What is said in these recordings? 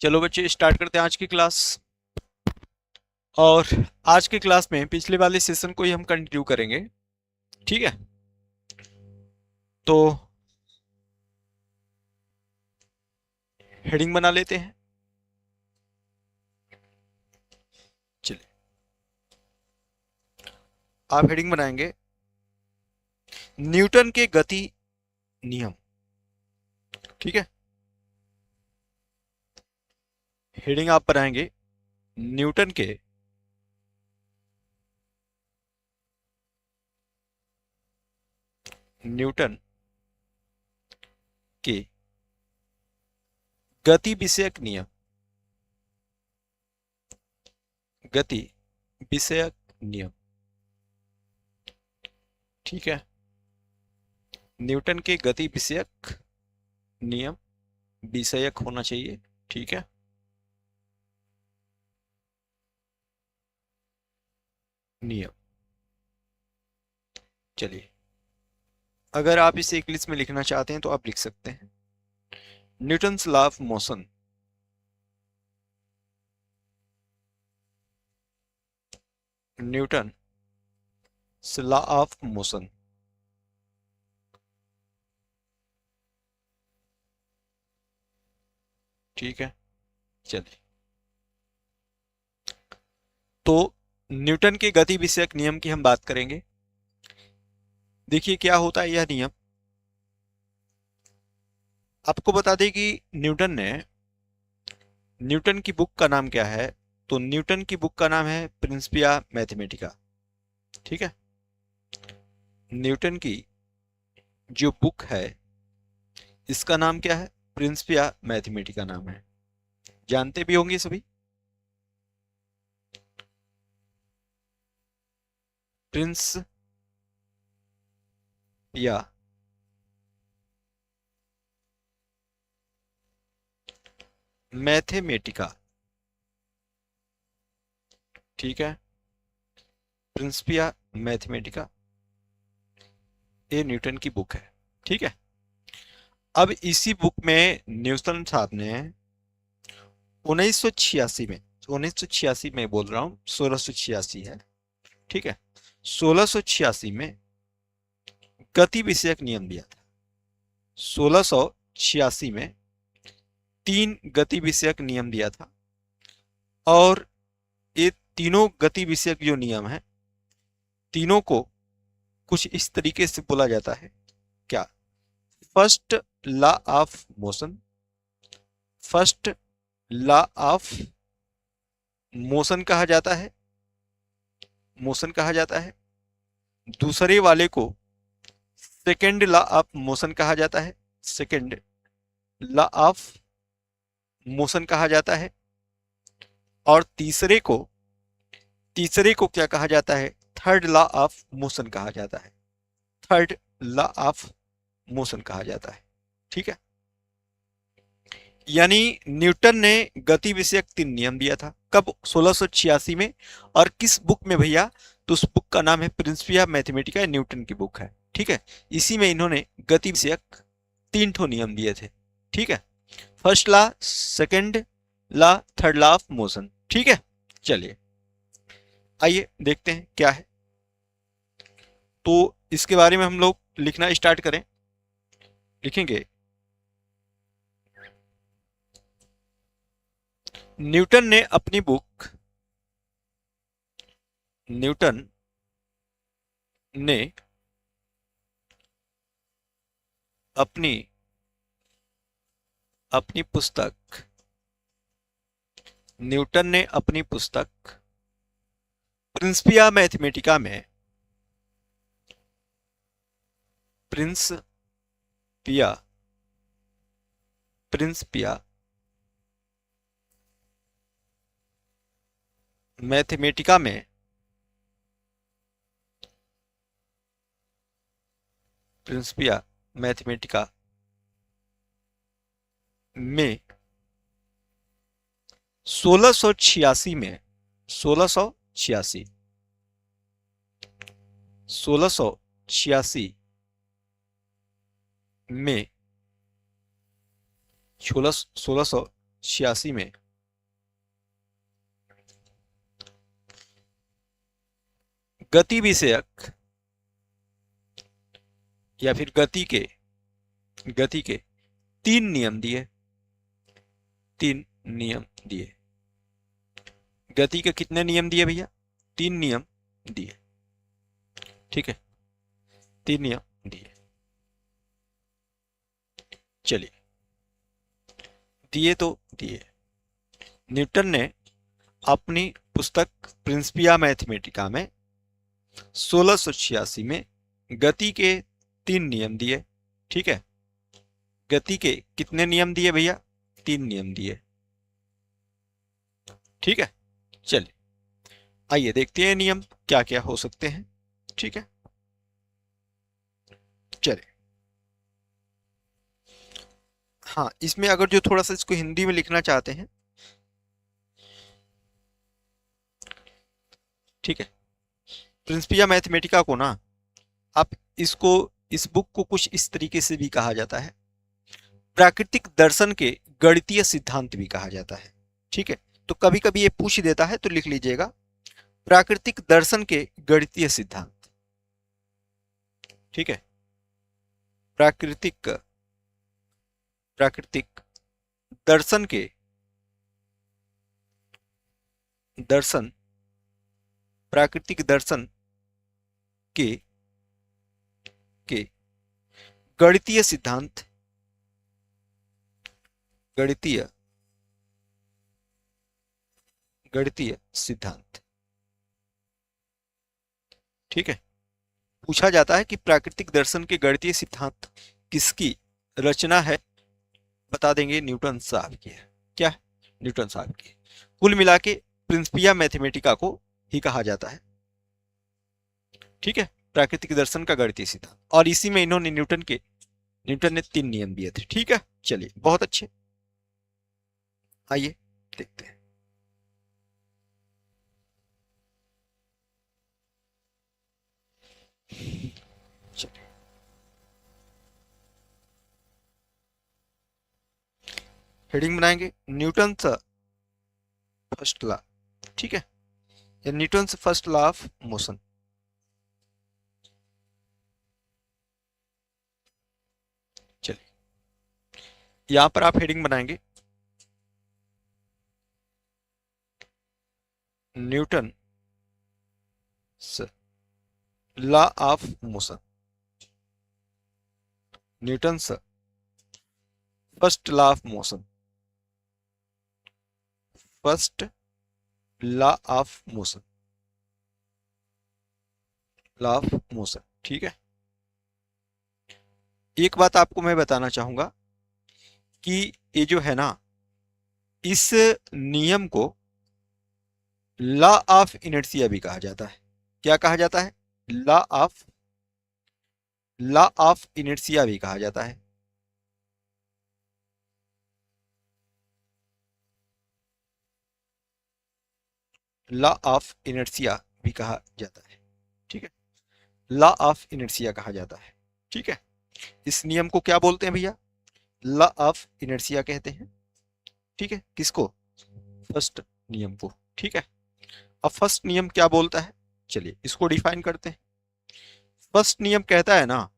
चलो बच्चे स्टार्ट करते हैं आज की क्लास। और आज की क्लास में पिछले वाले सेशन को ही हम कंटिन्यू करेंगे। ठीक है, तो हेडिंग बना लेते हैं। चलिए, आप हेडिंग बनाएंगे न्यूटन के गति नियम। ठीक है, हेडिंग आप बनाएंगे न्यूटन के न्यूटन के गति विषयक नियम। गति विषयक नियम। ठीक है, न्यूटन के गति विषयक नियम, विषयक होना चाहिए। ठीक है, नियम। चलिए, अगर आप इसे इंग्लिश में लिखना चाहते हैं तो आप लिख सकते हैं Newton's law of motion. Newton law of motion. ठीक है, चलिए, तो न्यूटन के गति विषयक नियम की हम बात करेंगे। देखिए क्या होता है यह नियम। आपको बता दें कि न्यूटन की बुक का नाम क्या है। तो न्यूटन की बुक का नाम है प्रिंसिपिया मैथमेटिका। ठीक है, न्यूटन की जो बुक है इसका नाम क्या है? प्रिंसिपिया मैथमेटिका नाम है। जानते भी होंगे सभी, प्रिंसिपिया मैथमेटिका। ठीक है, प्रिंसिपिया मैथमेटिका ये न्यूटन की बुक है। ठीक है, अब इसी बुक में न्यूटन साहब ने 1986 में बोल रहा हूं, 1686 है। ठीक है, 1686 में गति विषयक नियम दिया था। 1686 में 3 गति विषयक नियम दिया था और ये तीनों गति विषयक जो नियम है तीनों को कुछ इस तरीके से बोला जाता है। क्या? First law of motion. First law of motion कहा जाता है, मोशन कहा जाता है। दूसरे वाले को सेकेंड लॉ ऑफ मोशन कहा जाता है, सेकेंड लॉ ऑफ मोशन कहा जाता है। और तीसरे को क्या कहा जाता है? थर्ड लॉ ऑफ मोशन कहा जाता है। थर्ड लॉ ऑफ मोशन कहा जाता है। ठीक है, यानी न्यूटन ने गति विषयक 3 नियम दिया था। कब? 1686 में। और किस बुक में भैया? तो उस बुक का नाम है प्रिंसिपिया मैथमेटिका, न्यूटन की बुक है। ठीक है, इसी में इन्होंने गति विषयक 3 ठो नियम दिए थे। ठीक है, first law, second law, third law of motion. ठीक है, चलिए आइए देखते हैं क्या है। तो इसके बारे में हम लोग लिखना स्टार्ट करें। लिखेंगे न्यूटन ने अपनी बुक, न्यूटन ने अपनी अपनी पुस्तक, न्यूटन ने अपनी पुस्तक प्रिंसिपिया मैथमेटिका में, प्रिंसिपिया प्रिंसिपिया मैथमेटिका में प्रिंसिपिया मैथमेटिका में 1686 में 1686 में 1686 1686 में गति विषयक या फिर गति के 3 नियम दिए। 3 नियम दिए। गति के कितने नियम दिए भैया? 3 नियम दिए। ठीक है, 3 नियम दिए। चलिए, दिए तो दिए। न्यूटन ने अपनी पुस्तक प्रिंसिपिया मैथमेटिका में 1686 में गति के 3 नियम दिए। ठीक है, गति के कितने नियम दिए भैया? 3 नियम दिए। ठीक है, चलिए आइए देखते हैं नियम क्या क्या हो सकते हैं। ठीक है, चलिए। हाँ, इसमें अगर जो थोड़ा सा इसको हिंदी में लिखना चाहते हैं, ठीक है, प्रिंसिपिया मैथमेटिका को ना आप इस बुक को कुछ इस तरीके से भी कहा जाता है, प्राकृतिक दर्शन के गणितीय सिद्धांत भी कहा जाता है। ठीक है, तो कभी कभी ये पूछ देता है तो लिख लीजिएगा प्राकृतिक दर्शन के गणितीय सिद्धांत। ठीक है, प्राकृतिक दर्शन के प्राकृतिक दर्शन के गणितीय सिद्धांत, गणितीय सिद्धांत। ठीक है, पूछा जाता है कि प्राकृतिक दर्शन के गणितीय सिद्धांत किसकी रचना है? बता देंगे न्यूटन साहब की है। क्या है? न्यूटन साहब की। कुल मिला के प्रिंसिपिया मैथमेटिका को ही कहा जाता है। ठीक है, प्राकृतिक दर्शन का गणितीय सिद्धांत, और इसी में इन्होंने न्यूटन ने 3 नियम दिए थे। ठीक है, चलिए बहुत अच्छे, आइए देखते हैं। हेडिंग बनाएंगे न्यूटन फर्स्ट लॉ। ठीक है, या Newton first law of motion. चलिए, यहां पर आप हेडिंग बनाएंगे Newton law of motion. Newton first law of motion. First law of motion, law of motion. ठीक है, एक बात आपको मैं बताना चाहूंगा कि ये जो है ना, इस नियम को लॉ ऑफ इनर्शिया भी कहा जाता है। क्या कहा जाता है? लॉ ऑफ इनर्शिया भी कहा जाता है। लॉ ऑफ इनर्शिया भी कहा जाता है। ठीक है, लॉ ऑफ इनर्शिया कहा जाता है। ठीक है, इस नियम को क्या बोलते हैं भैया? लॉ ऑफ इनर्शिया कहते हैं। ठीक है, किसको? फर्स्ट नियम को। ठीक है, अब फर्स्ट नियम क्या बोलता है, चलिए इसको डिफाइन करते हैं। फर्स्ट नियम कहता है ना,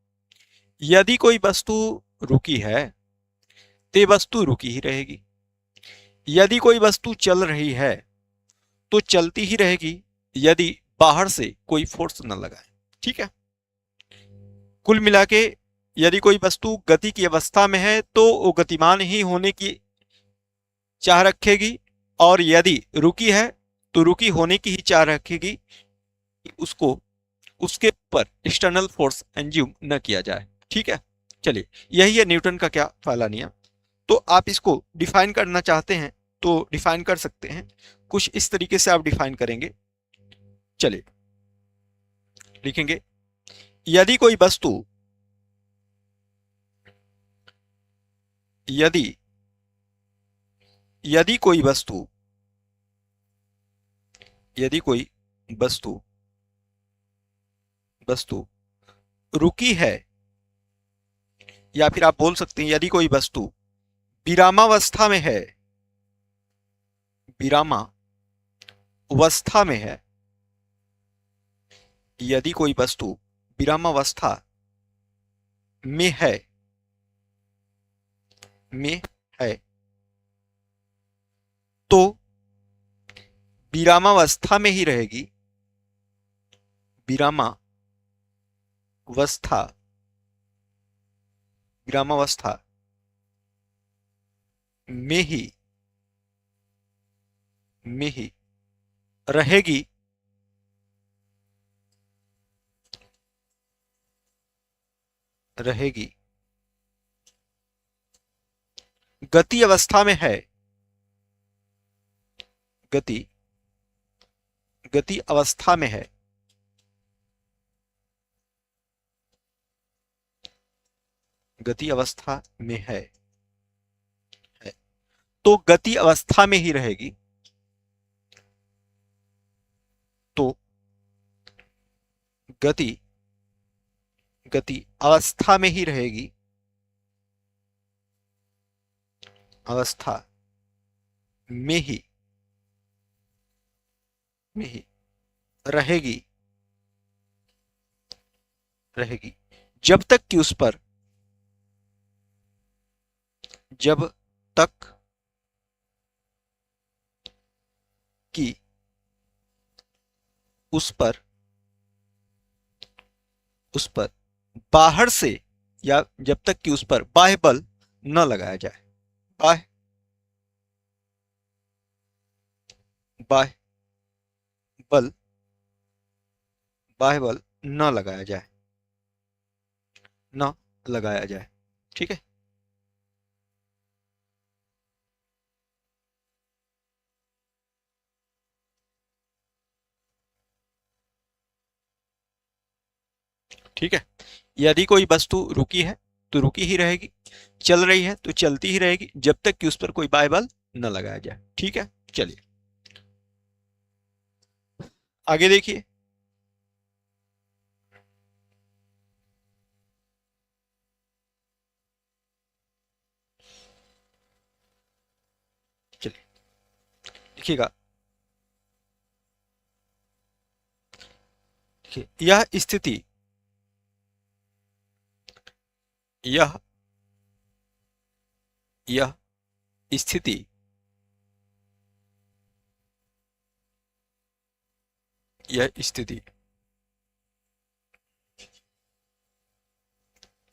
यदि कोई वस्तु रुकी है तो वस्तु रुकी ही रहेगी। यदि कोई वस्तु चल रही है तो चलती ही रहेगी, यदि बाहर से कोई फोर्स न लगाए। ठीक है, कुल मिला के यदि कोई वस्तु गति की अवस्था में है तो वो गतिमान ही होने की चाह रखेगी, और यदि रुकी है तो रुकी होने की ही चाह रखेगी कि उसको उसके ऊपर एक्सटर्नल फोर्स एंज्यूम न किया जाए। ठीक है, चलिए यही है न्यूटन का क्या पहला नियम। तो आप इसको डिफाइन करना चाहते हैं तो डिफाइन कर सकते हैं, कुछ इस तरीके से आप डिफाइन करेंगे। चलिए लिखेंगे, यदि कोई वस्तु यदि कोई वस्तु रुकी है, या फिर आप बोल सकते हैं यदि कोई वस्तु विरामावस्था में है, विरामावस्था में है, यदि कोई वस्तु विरामावस्था में है, में है, तो विरामावस्था में ही रहेगी। विरामावस्था, विरामावस्था में ही रहेगी, रहेगी। गति अवस्था में है, गति अवस्था में है, गति अवस्था में है, तो गति अवस्था में ही रहेगी, तो गति अवस्था में ही रहेगी, अवस्था में ही रहेगी, जब तक कि उस पर, जब तक कि उस पर बाहर से, या जब तक कि उस पर बाह्य बल न लगाया जाए, बाह्य बल न लगाया जाए, ठीक है। ठीक है, यदि कोई वस्तु रुकी है तो रुकी ही रहेगी, चल रही है तो चलती ही रहेगी, जब तक कि उस पर कोई बाह्य बल न लगाया जाए। ठीक है, चलिए आगे देखिए। चलिए देखिएगा, यह स्थिति,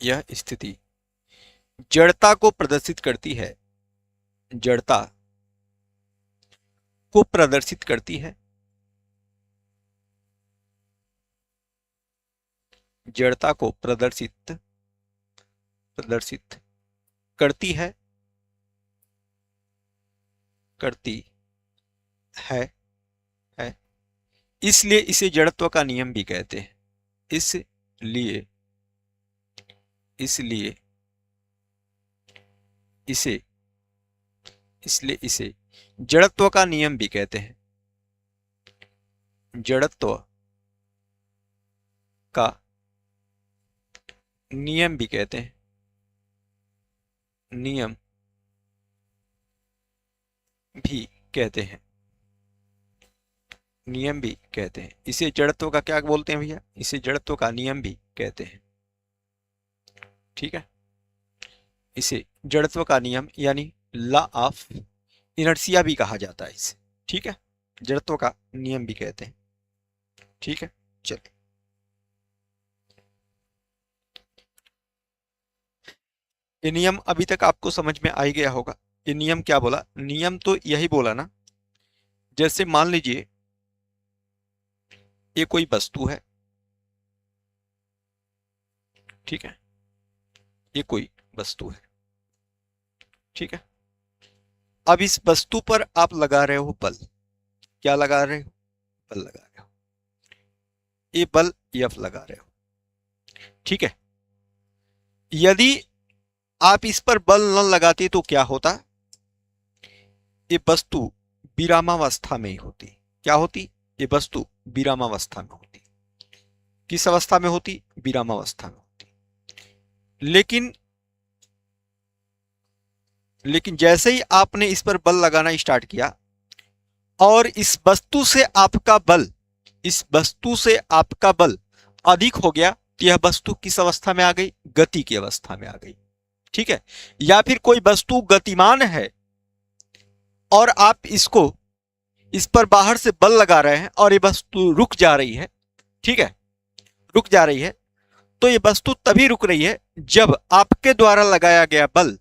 यह स्थिति जड़ता को प्रदर्शित करती है, जड़ता को प्रदर्शित करती है, जड़ता को प्रदर्शित करती है, इसलिए इसे जड़त्व का नियम भी कहते हैं। इसलिए इसे जड़त्व का नियम भी कहते हैं, जड़त्व का नियम भी कहते हैं, नियम भी कहते हैं, नियम भी कहते हैं। इसे जड़त्व का क्या बोलते हैं भैया? इसे जड़त्व का नियम भी कहते हैं। ठीक है, इसे जड़त्व का नियम यानी लॉ ऑफ इनर्शिया भी कहा जाता है इसे। ठीक है, जड़त्व का नियम भी कहते हैं। ठीक है, चलिए ये नियम अभी तक आपको समझ में आ ही गया होगा। ये नियम क्या बोला? नियम तो यही बोला ना, जैसे मान लीजिए ये कोई वस्तु है, ठीक है, ये कोई वस्तु है, ठीक है। अब इस वस्तु पर आप लगा रहे हो बल, क्या लगा रहे हो? बल लगा रहे हो, ये बल F लगा रहे हो, ठीक है। यदि आप इस पर बल न लगाते तो क्या होता? ये वस्तु विरामावस्था में ही होती। क्या होती? ये वस्तु विरामावस्था में होती। किस अवस्था में होती? विरामावस्था में होती। लेकिन जैसे ही आपने इस पर बल लगाना स्टार्ट किया, और इस वस्तु से आपका बल, इस वस्तु से आपका बल अधिक हो गया, तो यह वस्तु किस अवस्था में आ गई? गति की अवस्था में आ गई। ठीक है। या फिर कोई वस्तु गतिमान है और आप इसको, इस पर बाहर से बल लगा रहे हैं और ये वस्तु रुक जा रही है। ठीक है, रुक जा रही है, तो ये वस्तु तभी रुक रही है जब आपके द्वारा लगाया गया बल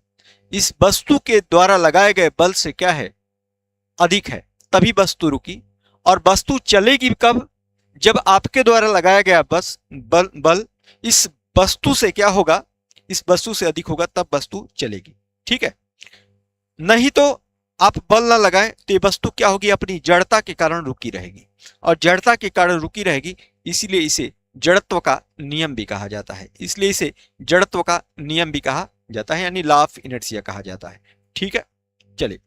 इस वस्तु के द्वारा लगाए गए बल से क्या है? अधिक है, तभी वस्तु रुकी। और वस्तु चलेगी कब? जब आपके द्वारा लगाया गया बल इस वस्तु से क्या होगा? इस वस्तु से अधिक होगा, तब वस्तु चलेगी। ठीक है। नहीं तो आप बल ना लगाएं तो ये वस्तु क्या होगी? अपनी जड़ता के कारण रुकी रहेगी, और जड़ता के कारण रुकी रहेगी, इसीलिए इसे जड़त्व का नियम भी कहा जाता है। इसलिए इसे जड़त्व का नियम भी कहा जाता है, यानी लॉ ऑफ इनर्शिया कहा जाता है। ठीक है। चलिए,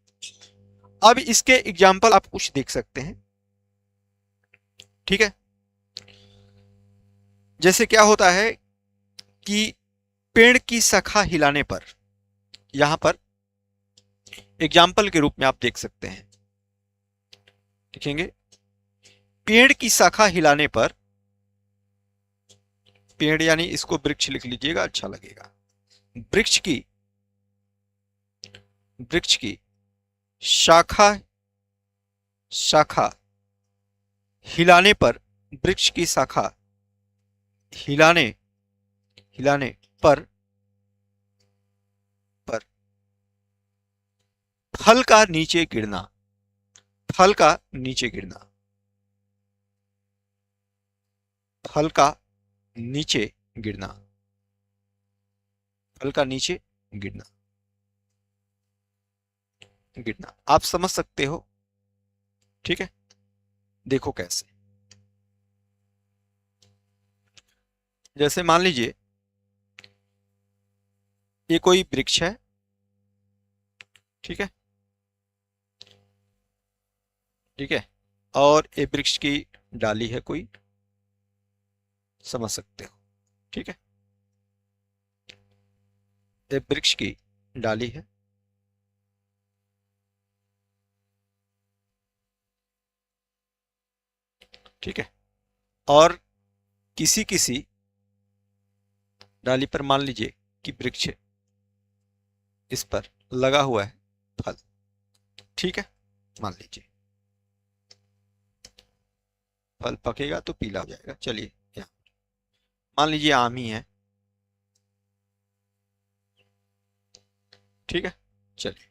अब इसके एग्जाम्पल आप कुछ देख सकते हैं। ठीक है। जैसे क्या होता है कि पेड़ की शाखा हिलाने पर, यहां पर एग्जाम्पल के रूप में आप देख सकते हैं, देखेंगे पेड़ की शाखा हिलाने पर, पेड़ यानी इसको वृक्ष लिख लीजिएगा, अच्छा लगेगा। वृक्ष की शाखा हिलाने पर, वृक्ष की शाखा हिलाने पर फल का नीचे गिरना, फल का नीचे गिरना, फल का नीचे गिरना, फल का नीचे गिरना, गिरना आप समझ सकते हो। ठीक है। देखो कैसे, जैसे मान लीजिए ये कोई वृक्ष है। ठीक है, ठीक है, और ये वृक्ष की डाली है कोई, समझ सकते हो। ठीक है, ये वृक्ष की डाली है। ठीक है, और किसी डाली पर मान लीजिए कि वृक्ष, इस पर लगा हुआ है फल। ठीक है, मान लीजिए फल पकेगा तो पीला हो जाएगा। चलिए, यहाँ मान लीजिए आम ही है। ठीक है, चलिए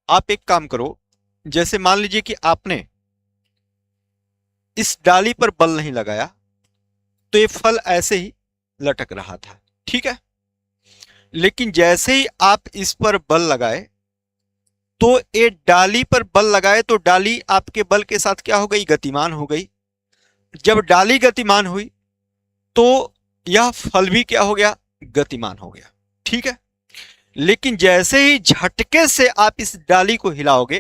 आप एक काम करो, जैसे मान लीजिए कि आपने इस डाली पर बल नहीं लगाया, तो ये फल ऐसे ही लटक रहा था। ठीक है, लेकिन जैसे ही आप इस पर बल लगाए, तो ये डाली पर बल लगाए तो डाली आपके बल के साथ क्या हो गई? गतिमान हो गई। जब डाली गतिमान हुई तो यह फल भी क्या हो गया? गतिमान हो गया। ठीक है, लेकिन जैसे ही झटके से आप इस डाली को हिलाओगे,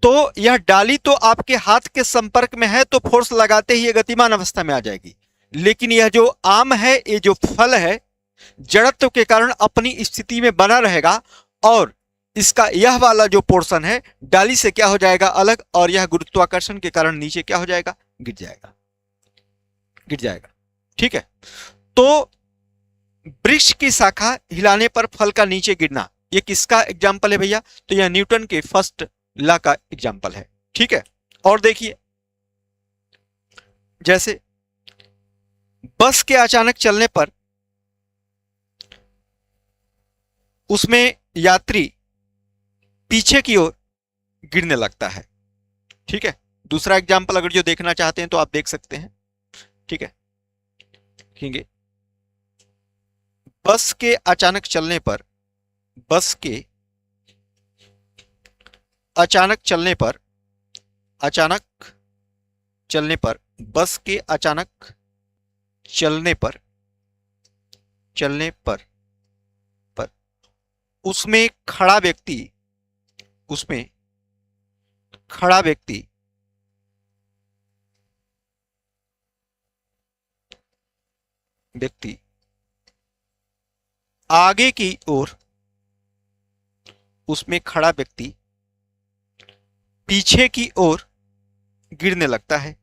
तो यह डाली तो आपके हाथ के संपर्क में है, तो फोर्स लगाते ही ये गतिमान अवस्था में आ जाएगी। लेकिन यह जो आम है, ये जो फल है, जड़त्व के कारण अपनी स्थिति में बना रहेगा, और इसका यह वाला जो पोर्शन है डाली से क्या हो जाएगा? अलग, और यह गुरुत्वाकर्षण के कारण नीचे क्या हो जाएगा? गिर जाएगा, गिर जाएगा। ठीक है, तो वृक्ष की शाखा हिलाने पर फल का नीचे गिरना, ये किसका एग्जाम्पल है भैया? तो यह न्यूटन के फर्स्ट लॉ का एग्जाम्पल है। ठीक है, और देखिए, जैसे बस के अचानक चलने पर उसमें यात्री पीछे की ओर गिरने लगता है। ठीक है, दूसरा एग्जाम्पल अगर जो देखना चाहते हैं तो आप देख सकते हैं। ठीक है, देखेंगे बस के अचानक चलने पर, बस के अचानक चलने पर, अचानक चलने पर, बस के अचानक चलने पर, चलने पर उसमें खड़ा व्यक्ति, उसमें खड़ा व्यक्ति आगे की ओर उसमें खड़ा व्यक्ति पीछे की ओर गिरने लगता है।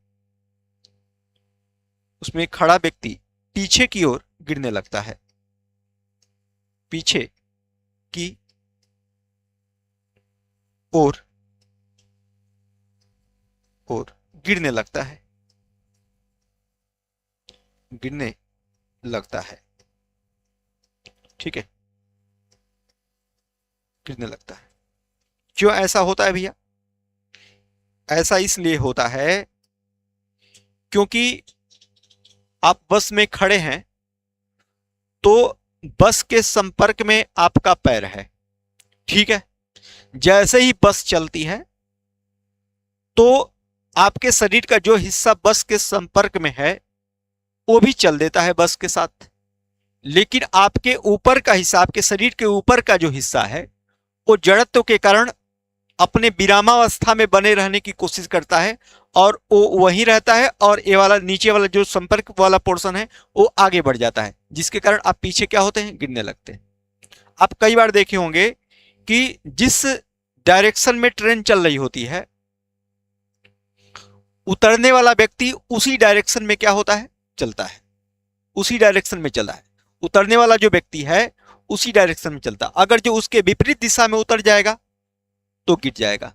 उसमें खड़ा व्यक्ति पीछे की ओर गिरने लगता है। पीछे की ओर गिरने लगता है। गिरने लगता है। ठीक है, गिरने लगता है। क्यों ऐसा होता है भैया? ऐसा इसलिए होता है क्योंकि आप बस में खड़े हैं तो बस के संपर्क में आपका पैर है। ठीक है, जैसे ही बस चलती है तो आपके शरीर का जो हिस्सा बस के संपर्क में है वो भी चल देता है बस के साथ। लेकिन आपके ऊपर का हिस्सा, आपके शरीर के ऊपर का जो हिस्सा है वो जड़त्व के कारण अपने विरामावस्था में बने रहने की कोशिश करता है और वो वहीं रहता है, और ये वाला नीचे वाला जो संपर्क वाला पोर्शन है वो आगे बढ़ जाता है, जिसके कारण आप पीछे क्या होते हैं? गिरने लगते हैं। आप कई बार देखे होंगे कि जिस डायरेक्शन में ट्रेन चल रही होती है उतरने वाला व्यक्ति उसी डायरेक्शन में क्या होता है? चलता है। उसी डायरेक्शन में चला है। उतरने वाला जो व्यक्ति है उसी डायरेक्शन में चलता है। अगर जो उसके विपरीत दिशा में उतर जाएगा तो गिर जाएगा।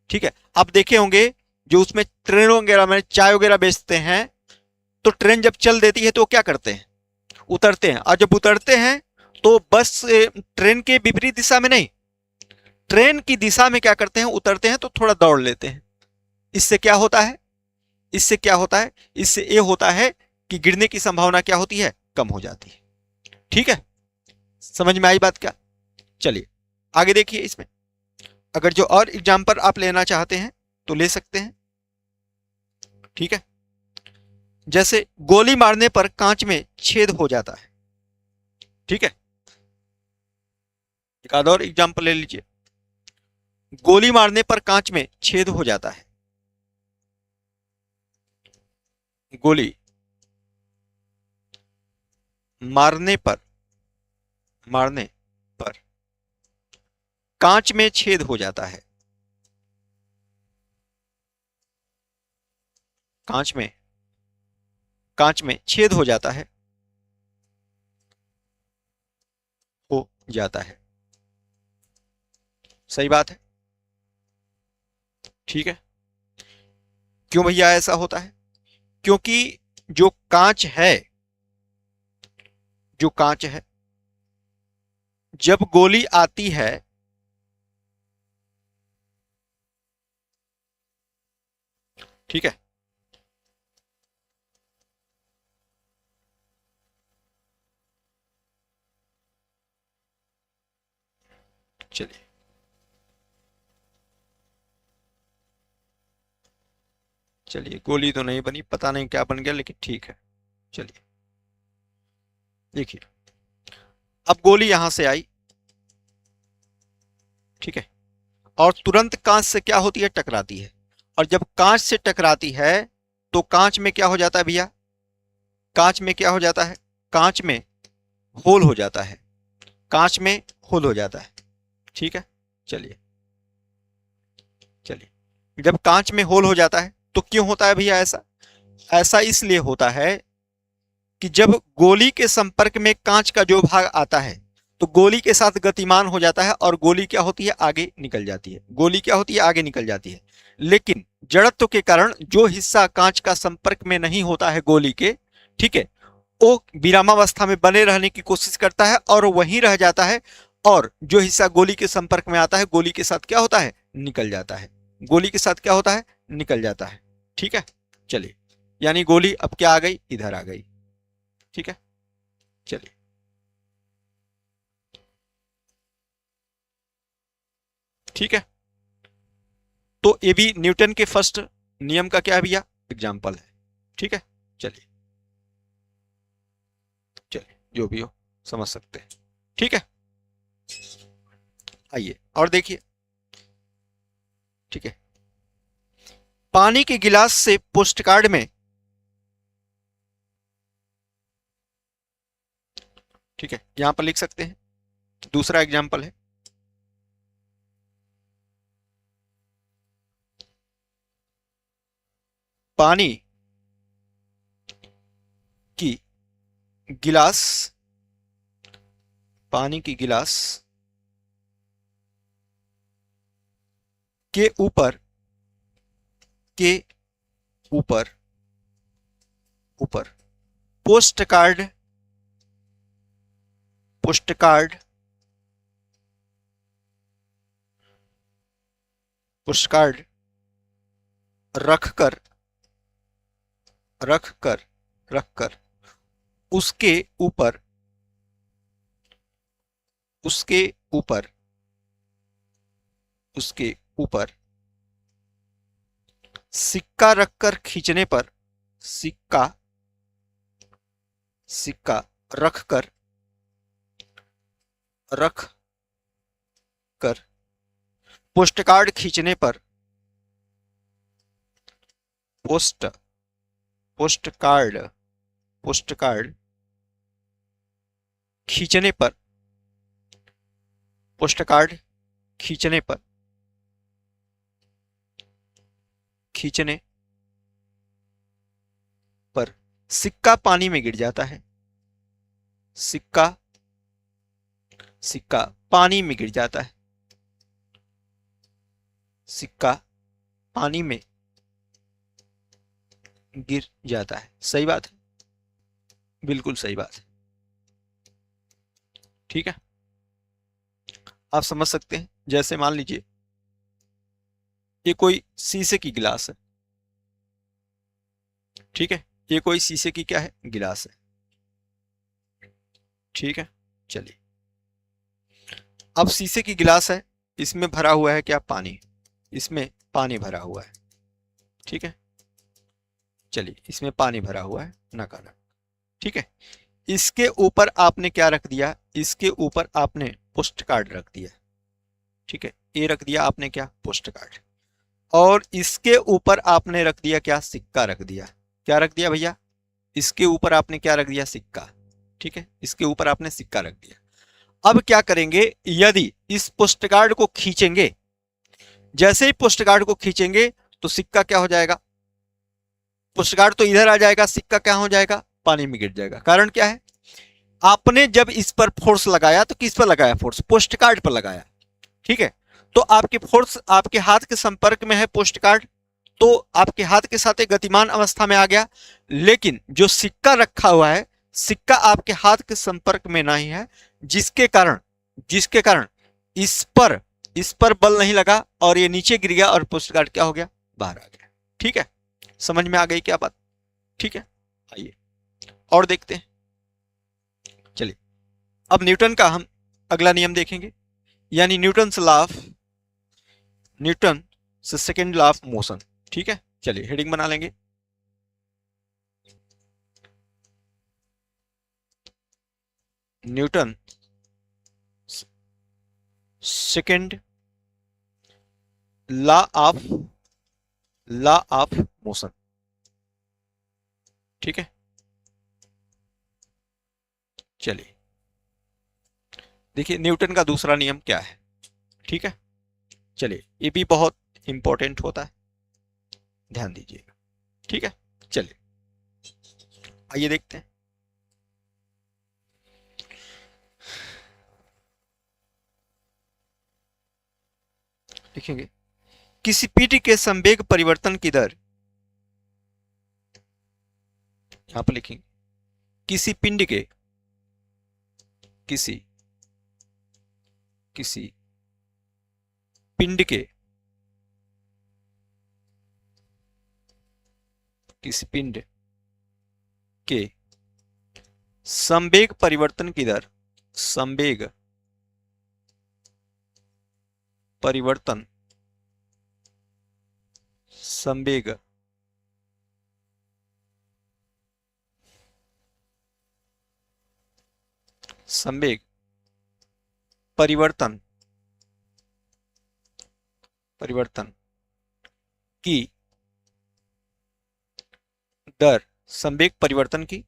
ठीक है, आप देखे होंगे जो उसमें ट्रेनों वगैरह में चाय वगैरह बेचते हैं तो ट्रेन जब चल देती है तो क्या करते हैं? उतरते हैं। और जब उतरते हैं तो बस ट्रेन के विपरीत दिशा में नहीं, ट्रेन की दिशा में क्या करते हैं? उतरते हैं तो थोड़ा दौड़ लेते हैं। इससे क्या होता है? इससे क्या होता है? इससे ये होता है कि गिरने की संभावना क्या होती है? कम हो जाती है। ठीक है, समझ में आई बात क्या? चलिए आगे देखिए। इसमें अगर जो और एग्जाम्पल आप लेना चाहते हैं तो ले सकते हैं। ठीक है, जैसे गोली मारने पर कांच में छेद हो जाता है। ठीक है, एक आध और एग्जाम्पल ले लीजिए। गोली मारने पर कांच में छेद हो जाता है। गोली मारने पर कांच में छेद हो जाता है। कांच में छेद हो जाता है। हो जाता है। सही बात है। ठीक है, क्यों भैया ऐसा होता है? क्योंकि जो कांच है जब गोली आती है ठीक है, चलिए गोली तो नहीं बनी, पता नहीं क्या बन गया, लेकिन ठीक है। चलिए देखिए, अब गोली यहां से आई। ठीक है, और तुरंत कांच से क्या होती है? टकराती है। और जब कांच से टकराती है तो कांच में क्या हो जाता है भैया? कांच में क्या हो जाता है? कांच में होल हो जाता है। कांच में होल हो जाता है। ठीक है, चलिए जब कांच में होल हो जाता है तो क्यों होता है भैया ऐसा? ऐसा इसलिए होता है कि जब गोली के संपर्क में कांच का जो भाग आता है तो गोली के साथ गतिमान हो जाता है और गोली क्या होती है? आगे निकल जाती है। गोली क्या होती है? आगे निकल जाती है। लेकिन जड़त्व के कारण जो हिस्सा कांच का संपर्क में नहीं होता है गोली के, ठीक है, वो विरामावस्था में बने रहने की कोशिश करता है और वहीं रह जाता है, और जो हिस्सा गोली के संपर्क में आता है गोली के साथ क्या होता है? निकल जाता है। गोली के साथ क्या होता है? निकल जाता है। ठीक है, चलिए, यानी गोली अब क्या आ गई? इधर आ गई। ठीक है, चलिए ठीक है, तो ये भी न्यूटन के फर्स्ट नियम का क्या है भैया? एग्जाम्पल है। ठीक है, चलिए जो भी हो समझ सकते हैं। ठीक है, आइए और देखिए। ठीक है, पानी के गिलास से पोस्टकार्ड में, ठीक है, यहां पर लिख सकते हैं। दूसरा एग्जाम्पल है, पानी की गिलास, पानी की गिलास के ऊपर, के ऊपर, ऊपर post card, post card, post card रखकर, रखकर, रखकर उसके ऊपर, उसके ऊपर, उसके ऊपर सिक्का रखकर खींचने पर, सिक्का, सिक्का रखकर, रख कर पोस्ट कार्ड खींचने पर, post, post card, post card खींचने पर, पोस्ट कार्ड खींचने पर, खींचने पर सिक्का पानी में गिर जाता है, सिक्का, सिक्का पानी में गिर जाता है, सिक्का पानी में गिर जाता है। सही बात है, बिल्कुल सही बात है। ठीक है, आप समझ सकते हैं। जैसे मान लीजिए ये कोई शीशे की गिलास है, ठीक है, ये कोई शीशे की क्या है, गिलास है। ठीक है, चलिए अब शीशे की गिलास है, इसमें भरा हुआ है क्या, पानी, इसमें पानी भरा हुआ है। ठीक है, चलिए इसमें पानी भरा हुआ है नकारा। ठीक है, इसके ऊपर आपने क्या रख दिया, इसके ऊपर आपने पोस्ट कार्ड रख दिया। ठीक है, ये रख दिया आपने क्या, पोस्ट कार्ड, और इसके ऊपर आपने रख दिया क्या, सिक्का रख दिया। क्या रख दिया भैया, इसके ऊपर आपने क्या रख दिया, सिक्का। ठीक है, इसके ऊपर आपने सिक्का रख दिया। अब क्या करेंगे, यदि इस पोस्ट कार्ड को खींचेंगे, जैसे ही पोस्ट कार्ड को खींचेंगे तो सिक्का क्या हो जाएगा, पोस्ट कार्ड तो इधर आ जाएगा, सिक्का क्या हो जाएगा, पानी में गिर जाएगा। कारण क्या है, आपने जब इस पर फोर्स लगाया तो किस पर लगाया, फोर्स पोस्ट कार्ड पर लगाया। ठीक है, तो आपकी फोर्स आपके हाथ के संपर्क में है पोस्ट कार्ड, तो आपके हाथ के साथ एक गतिमान अवस्था में आ गया। लेकिन जो सिक्का रखा हुआ है, सिक्का आपके हाथ के संपर्क में नहीं है, जिसके कारण, जिसके कारण इस पर बल नहीं लगा और ये नीचे गिर गया और पोस्ट कार्ड क्या हो गया, बाहर आ गया। ठीक है, समझ में आ गई क्या बात। ठीक है, आइए और देखते हैं। चलिए अब न्यूटन का हम अगला नियम देखेंगे, यानी न्यूटन से लॉ ऑफ, न्यूटन से सेकेंड लॉ ऑफ मोशन। ठीक है, चलिए हेडिंग बना लेंगे, Newton second law of, law of motion. ठीक है, चलिए देखिए न्यूटन का दूसरा नियम क्या है। ठीक है, चलिए ये भी बहुत इंपॉर्टेंट होता है, ध्यान दीजिएगा। ठीक है, चलिए आइए देखते हैं। लिखेंगे किसी पिंड के संवेग परिवर्तन की दर, यहां पर लिखेंगे किसी पिंड के, किसी, किसी पिंड के, किसी पिंड के संवेग परिवर्तन की दर, संवेग परिवर्तन, संवेग संवेग परिवर्तन, परिवर्तन की दर, संवेग परिवर्तन की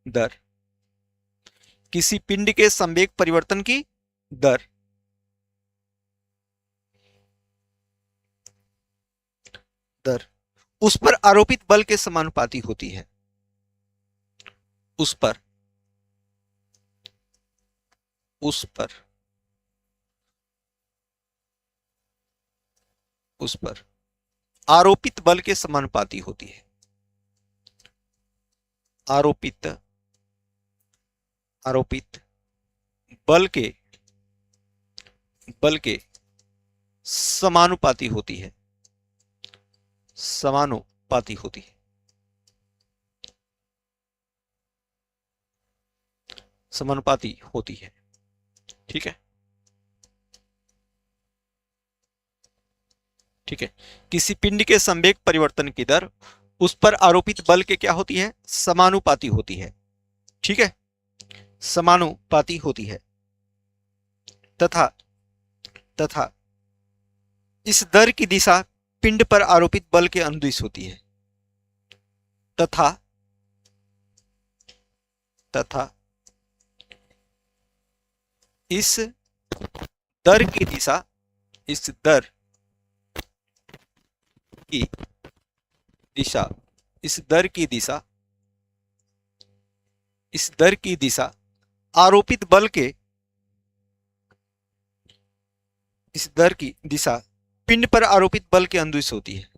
दर, किसी पिंड के संवेग परिवर्तन की दर, दर उस पर आरोपित बल के समानुपाती होती है। उस पर आरोपित बल के समानुपाती होती है। आरोपित बल के समानुपाती होती है। समानुपाती होती है। समानुपाती होती है। ठीक है, ठीक है। किसी पिंड के संवेग परिवर्तन की दर उस पर आरोपित बल के क्या होती है? समानुपाती होती है। ठीक है, समानुपाती होती है। तथा इस दर की दिशा पिंड पर आरोपित बल के अनुदिश होती है। तथा इस दर की दिशा आरोपित बल के पिंड पर आरोपित बल के अनुदिश होती है।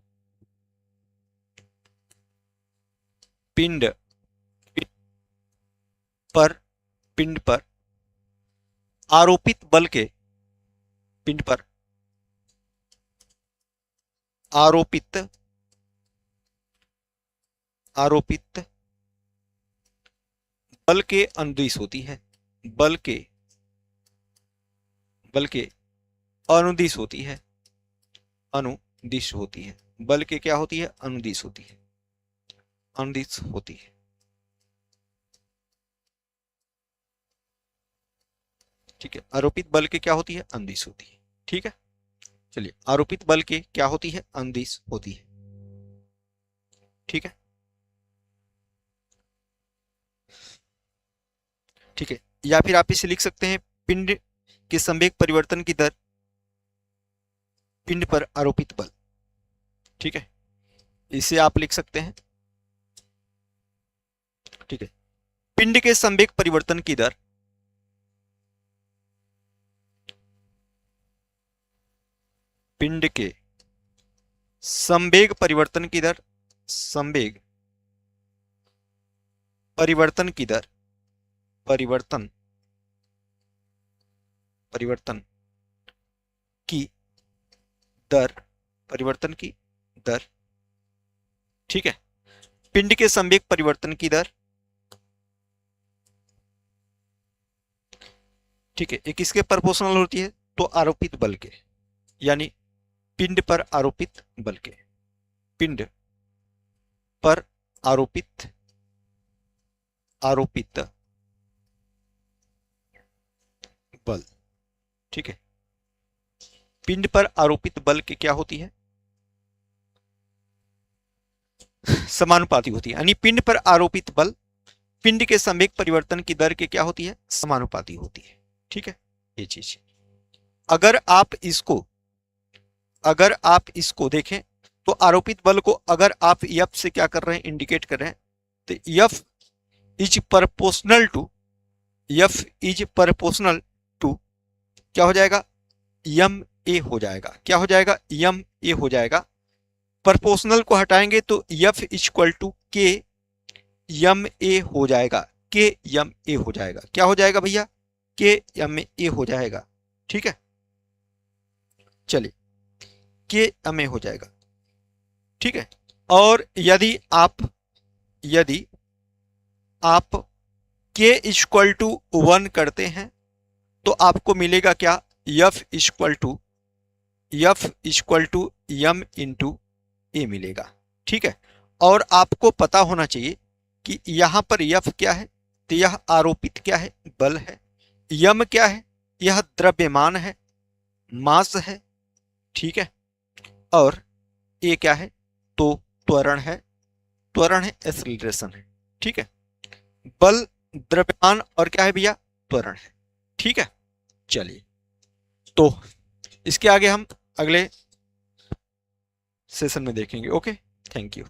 पिंड पर आरोपित बल के अनुदिश होती है। बल के अनुदिश होती है। बल के क्या होती है? अनुदिश होती है। ठीक है, आरोपित बल के क्या होती है? अनुदिश होती है। ठीक है, चलिए, आरोपित बल के क्या होती है? अनुदिश होती है। ठीक है, ठीक है। या फिर आप इसे लिख सकते हैं, पिंड के संवेग परिवर्तन की दर पिंड पर आरोपित बल। ठीक है, इसे आप लिख सकते हैं। ठीक है, पिंड के संवेग परिवर्तन की दर पिंड के संवेग परिवर्तन की दर परिवर्तन की दर ठीक है, पिंड के संवेग परिवर्तन की दर। ठीक है, ये किसके प्रोपोर्शनल होती है? तो आरोपित बल के, यानी पिंड पर आरोपित बल के। पिंड पर आरोपित बल। ठीक है, पिंड पर आरोपित बल की क्या होती है? समानुपाती होती है। यानी पिंड पर आरोपित बल पिंड के संवेग परिवर्तन की दर के क्या होती है? समानुपाती होती है। ठीक है, ये चीज। अगर आप इसको देखें तो आरोपित बल को अगर आप F से क्या कर रहे हैं? इंडिकेट कर रहे हैं, तो F इज प्रोपोर्शनल टू क्या हो जाएगा? MA हो जाएगा। क्या हो जाएगा? MA हो जाएगा। प्रोपोर्शनल को हटाएंगे तो F equal to K MA हो जाएगा। KMA हो जाएगा। क्या हो जाएगा भैया? KMA हो जाएगा। ठीक है, चलिए, KMA हो जाएगा। ठीक है, और यदि आप K इक्वल टू 1 करते हैं तो आपको मिलेगा क्या? F equal to M into A मिलेगा। ठीक है, और आपको पता होना चाहिए कि यहां पर F क्या है? तो यह आरोपित क्या है? बल है। M क्या है? यह द्रव्यमान है, मास है। ठीक है, और A क्या है? तो त्वरण है, एक्सीलरेशन है। ठीक है, बल, द्रव्यमान और क्या है भैया? त्वरण है। ठीक है, चलिए, तो इसके आगे हम अगले सेशन में देखेंगे। ओके। Thank you.